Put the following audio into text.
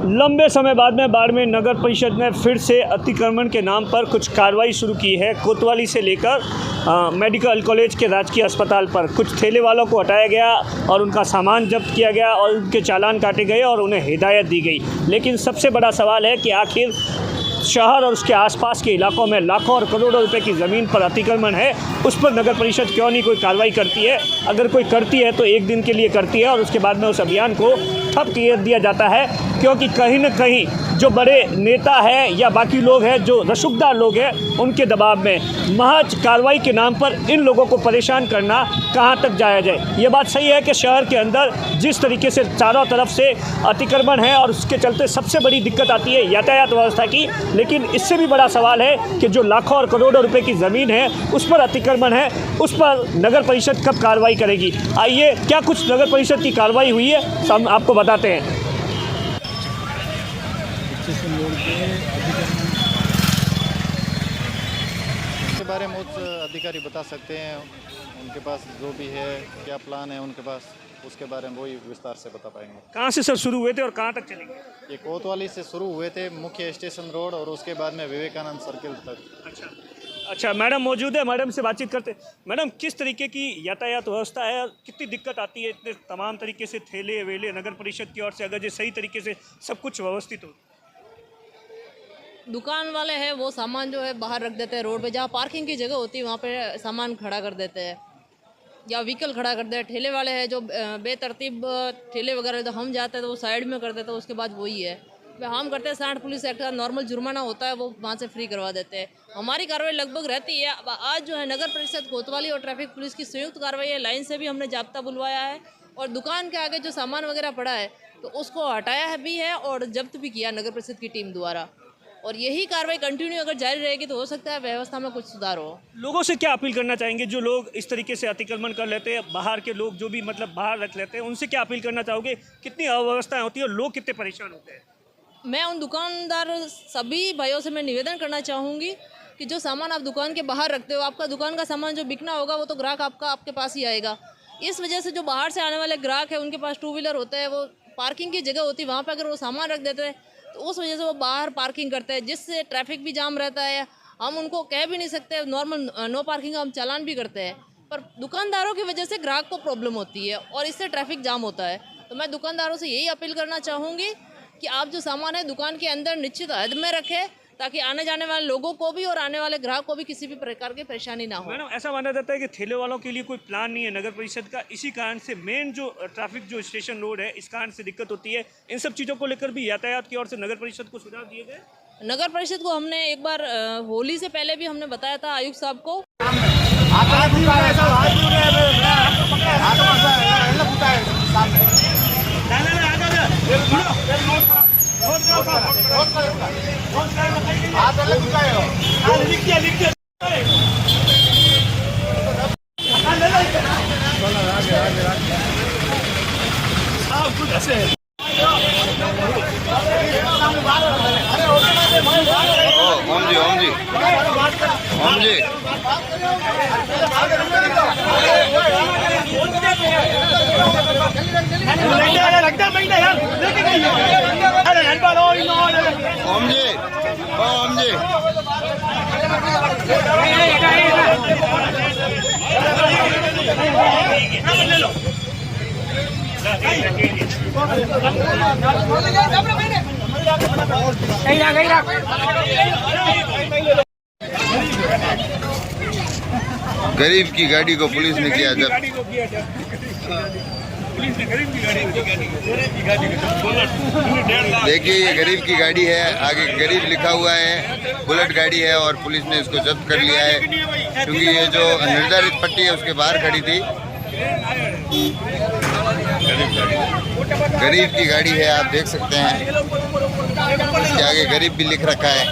लंबे समय बाद में बाड़मेर नगर परिषद ने फिर से अतिक्रमण के नाम पर कुछ कार्रवाई शुरू की है। कोतवाली से लेकर मेडिकल कॉलेज के राजकीय अस्पताल पर कुछ ठेले वालों को हटाया गया और उनका सामान जब्त किया गया और उनके चालान काटे गए और उन्हें हिदायत दी गई। लेकिन सबसे बड़ा सवाल है कि आखिर शहर और उसके आसपास के इलाकों में लाखों और करोड़ों रुपए की ज़मीन पर अतिक्रमण है, उस पर नगर परिषद क्यों नहीं कोई कार्रवाई करती है। अगर कोई करती है तो एक दिन के लिए करती है और उसके बाद में उस अभियान को ठप कर दिया जाता है, क्योंकि कहीं न कहीं जो बड़े नेता हैं या बाकी लोग हैं जो रसूखदार लोग हैं उनके दबाव में महज कार्रवाई के नाम पर इन लोगों को परेशान करना कहाँ तक जाया जाए। ये बात सही है कि शहर के अंदर जिस तरीके से चारों तरफ से अतिक्रमण है और उसके चलते सबसे बड़ी दिक्कत आती है यातायात व्यवस्था की, लेकिन इससे भी बड़ा सवाल है कि जो लाखों और करोड़ों रुपए की ज़मीन है उस पर अतिक्रमण है, उस पर नगर परिषद कब कार्रवाई करेगी। आइए क्या कुछ नगर परिषद की कार्रवाई हुई है हम आपको बताते हैं। इसके बारे में उच्च अधिकारी बता सकते हैं, उनके पास जो भी है क्या प्लान है उनके पास, उसके बारे में वही विस्तार से बता पाएंगे। कहाँ से सर शुरू हुए थे और कहाँ तक चलेंगे? ये कोतवाली से शुरू हुए थे मुख्य स्टेशन रोड और उसके बाद में विवेकानंद सर्किल तक। अच्छा, मैडम मौजूद है, मैडम से बातचीत करते। मैडम, किस तरीके की यातायात व्यवस्था है और कितनी दिक्कत आती है इतने तमाम तरीके से ठेले वेले नगर परिषद की ओर से, अगर ये सही तरीके से सब कुछ व्यवस्थित हो? दुकान वाले हैं वो सामान जो है बाहर रख देते हैं रोड पे, जहाँ पार्किंग की जगह होती है वहाँ पे सामान खड़ा कर देते हैं या व्हीकल खड़ा कर देते हैं। ठेले वाले हैं जो बेतरतीब ठेले वगैरह तो हम जाते हैं तो वो साइड में कर देते हैं, उसके बाद वही है हम करते हैं 60 पुलिस एक्ट का नॉर्मल जुर्माना होता है वो वहाँ से फ्री करवा देते हैं। हमारी कार्रवाई लगभग रहती है। आज जो है नगर परिषद कोतवाली और ट्रैफिक पुलिस की संयुक्त कार्रवाई है। लाइन से भी हमने जाब्ता बुलवाया है और दुकान के आगे जो सामान वगैरह पड़ा है तो उसको हटाया भी है और जब्त भी किया नगर परिषद की टीम द्वारा, और यही कार्रवाई कंटिन्यू अगर जारी रहेगी तो हो सकता है व्यवस्था में कुछ सुधार हो। लोगों से क्या अपील करना चाहेंगे जो लोग इस तरीके से अतिक्रमण कर लेते हैं, बाहर के लोग जो भी मतलब बाहर रख लेते हैं, उनसे क्या अपील करना चाहोगे? कितनी अव्यवस्थाएं होती है और लोग कितने परेशान होते हैं? मैं उन दुकानदार सभी भाइयों से मैं निवेदन करना चाहूँगी कि जो सामान आप दुकान के बाहर रखते हो, आपका दुकान का सामान जो बिकना होगा वो तो ग्राहक आपके पास ही आएगा। इस वजह से जो बाहर से आने वाले ग्राहक है उनके पास 2 व्हीलर होता है, वो पार्किंग की जगह होती है, वहाँ पर अगर वो सामान रख देते हैं तो उस वजह से वो बाहर पार्किंग करते हैं, जिससे ट्रैफिक भी जाम रहता है। हम उनको कह भी नहीं सकते, नॉर्मल नो पार्किंग हम चालान भी करते हैं, पर दुकानदारों की वजह से ग्राहक को प्रॉब्लम होती है और इससे ट्रैफिक जाम होता है। तो मैं दुकानदारों से यही अपील करना चाहूँगी कि आप जो सामान है दुकान के अंदर निश्चित हद में रखें, ताकि आने जाने वाले लोगों को भी और आने वाले ग्राहक को भी किसी भी प्रकार की परेशानी ना हो। मैडम, ऐसा माना जाता है कि ठेले वालों के लिए कोई प्लान नहीं है नगर परिषद का, इसी कारण से मेन जो ट्रैफिक जो स्टेशन रोड है इस कारण से दिक्कत होती है। इन सब चीज़ों को लेकर भी यातायात की ओर से नगर परिषद को सुझाव दिए गए। नगर परिषद को हमने एक बार होली से पहले भी हमने बताया था आयुक्त साहब को। ओम जी गरीब की गाड़ी को पुलिस ने किया जब देखिए ये गरीब की गाड़ी है, आगे गरीब लिखा हुआ है, बुलेट गाड़ी है और पुलिस ने इसको जब्त कर लिया है क्योंकि ये जो निर्धारित पट्टी है उसके बाहर खड़ी थी। गरीब की गाड़ी है, आप देख सकते हैं इसके आगे गरीब भी लिख रखा है।